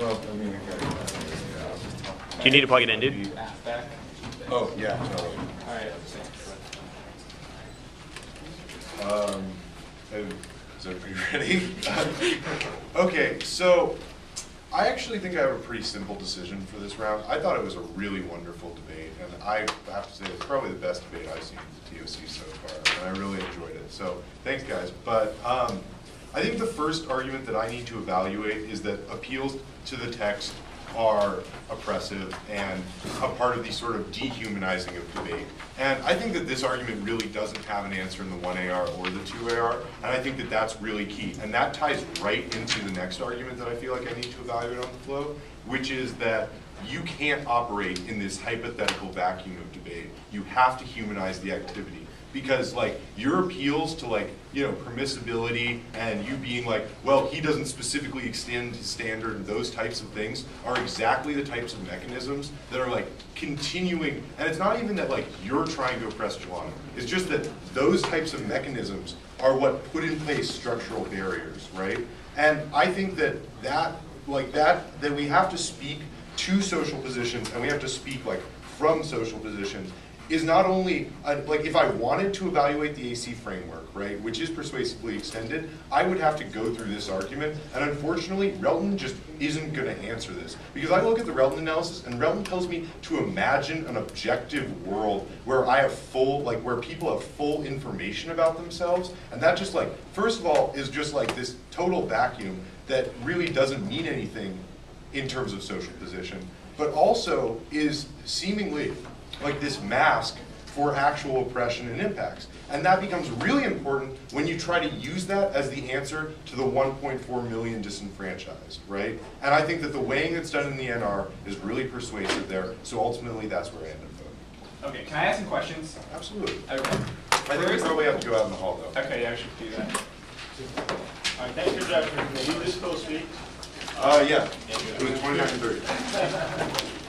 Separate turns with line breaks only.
Well, I mean,
Do you need to plug it in, dude?
oh, yeah, totally.
All right.
So are you ready? Okay, so I actually think I have a pretty simple decision for this round. I thought it was a really wonderful debate, and I have to say it's probably the best debate I've seen in the TOC so far, and I really enjoyed it. So thanks, guys. But I think the first argument that I need to evaluate is that appeals to the text are oppressive and a part of the sort of dehumanizing of debate. And I think that this argument really doesn't have an answer in the 1AR or the 2AR, and I think that that's really key. And that ties right into the next argument that I feel like I need to evaluate on the flow, which is that you can't operate in this hypothetical vacuum of debate. You have to humanize the activity. Because like your appeals to like, you know, permissibility and you being like, well, he doesn't specifically extend his standard and those types of things are exactly the types of mechanisms that are like continuing. And it's not even that like you're trying to oppress Jalon. It's just that those types of mechanisms are what put in place structural barriers, right? And I think that that we have to speak to social positions and we have to speak like from social positions is not only, like if I wanted to evaluate the AC framework, right, which is persuasively extended, I would have to go through this argument, and unfortunately, Relton just isn't going to answer this. Because I look at the Relton analysis, and Relton tells me to imagine an objective world where I have full, like where people have full information about themselves, and that just like, first of all, is just like this total vacuum that really doesn't mean anything in terms of social position, but also is seemingly like this mask for actual oppression and impacts. And that becomes really important when you try to use that as the answer to the 1.4 million disenfranchised, right? And I think that the weighing that's done in the NR is really persuasive there, so ultimately that's where I end up voting.
Okay, can I ask some questions?
Absolutely.
Okay.
I think we probably have to go out in the hall though.
Okay, yeah, I should do that.
All right, thank you, Judge. Did you just go speak?
Yeah, it was 29 and 30.